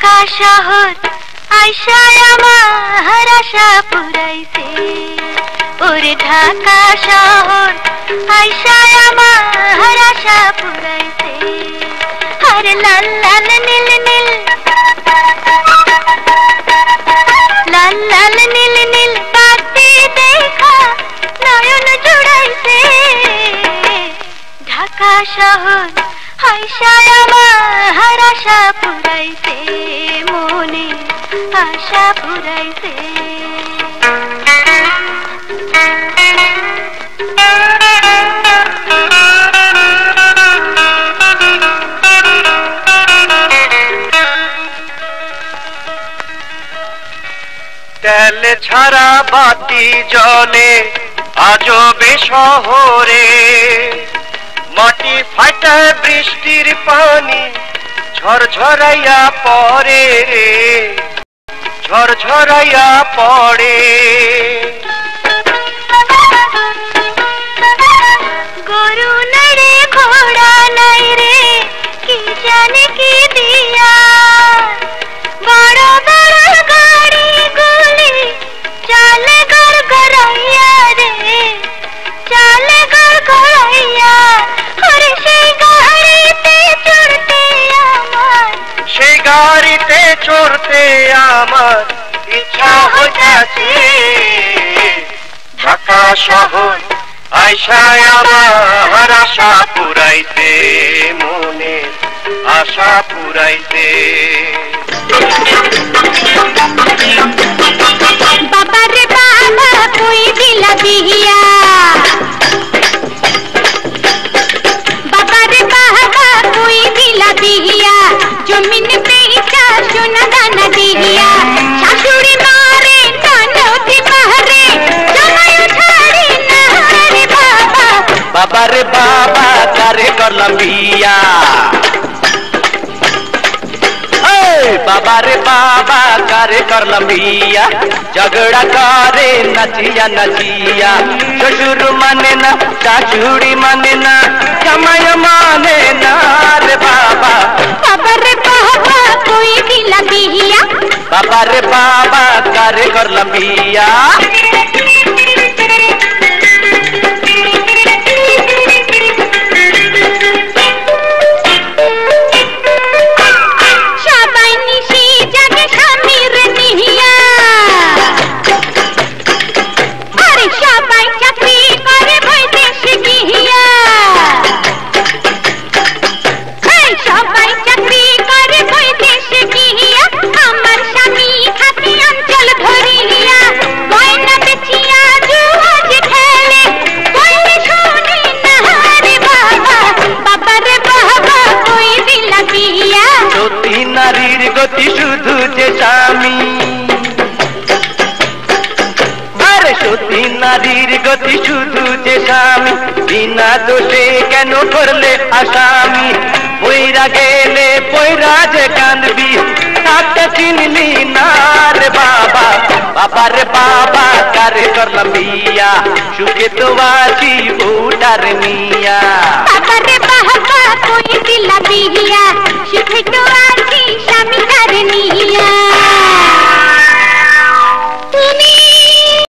ঢাকা শহর আইসায় আমার আশা পুরাইছে, ওরে ঢাকা শহর আইসায় আমার আশা পুরাইছে। আরে লাল লাল নীল নীল, লাল লাল নীল নীল বাতি দেখা নয়ন জুড়াইছে। ঢাকা শহর আইসায় আমার আশা পুরাইছে, মনে আশা পুরাইছে। তেল ছাড়া বাতি জ্বলে আজবে শহরে, মাটি ফাটা বৃষ্টির পানি ঝরঝরাইয়া পড়ে রে, ঝরঝরাইয়া পড়ে। গরু নড়ে ঘোড়া নাই রে, কি জানে কি দিয়া, বড় বড় গাড়ি গুলি চালে গড় গড়াইয়া রে, চালে গড় গড়াইয়া। আরে সেই গাড়িতে চড়তে আমার, সেই গাড়িতে চড়তে আমার ইচ্ছা হইতাছে। ঢাকা শহর আইসায় আমার আশা পুরাইতে, মনে আশা পুরাইতে। বাবা রে বাবা কই দিলা বিহিয়া, বাবা রে বাবা কই দিলা বিহিয়া, জমিন বেচা সোনা দানা দিয়া। শাশুড়ি মারে ননদি মারে, জামাই ছাড়ি না রে বাবা। বাবা রে বাবা কারে করলাম বিয়া, বাবা রে বাবা কারে করলাম বিয়া। ঝগড়া করে নাচিয়া নাচিয়া, শ্বশুর মানে না শাশুড়ি মানে না, জামাই মানে না রে বাবা। বাবা রে বাবা কই দিলা বিহিয়া, বাবা রে বাবা কারে করলাম বিয়া। নারীর গতি শুধু যে স্বামী, আরে সতী নারীর গতি শুধু যে স্বামী, বিনা দোষে কেন করলে আসামি। পইরা গেলে পইরা যে কাঁদবি, তাকে চিনলি না রে বাবা। বাবা রে বাবা কারে করলাম বিয়া, সুখে তো আছি বউটার মিয়া। বাবা রে বাবা কই দিলা বিহিয়া, সুখে তো আছি স্বামী তার নিয়া।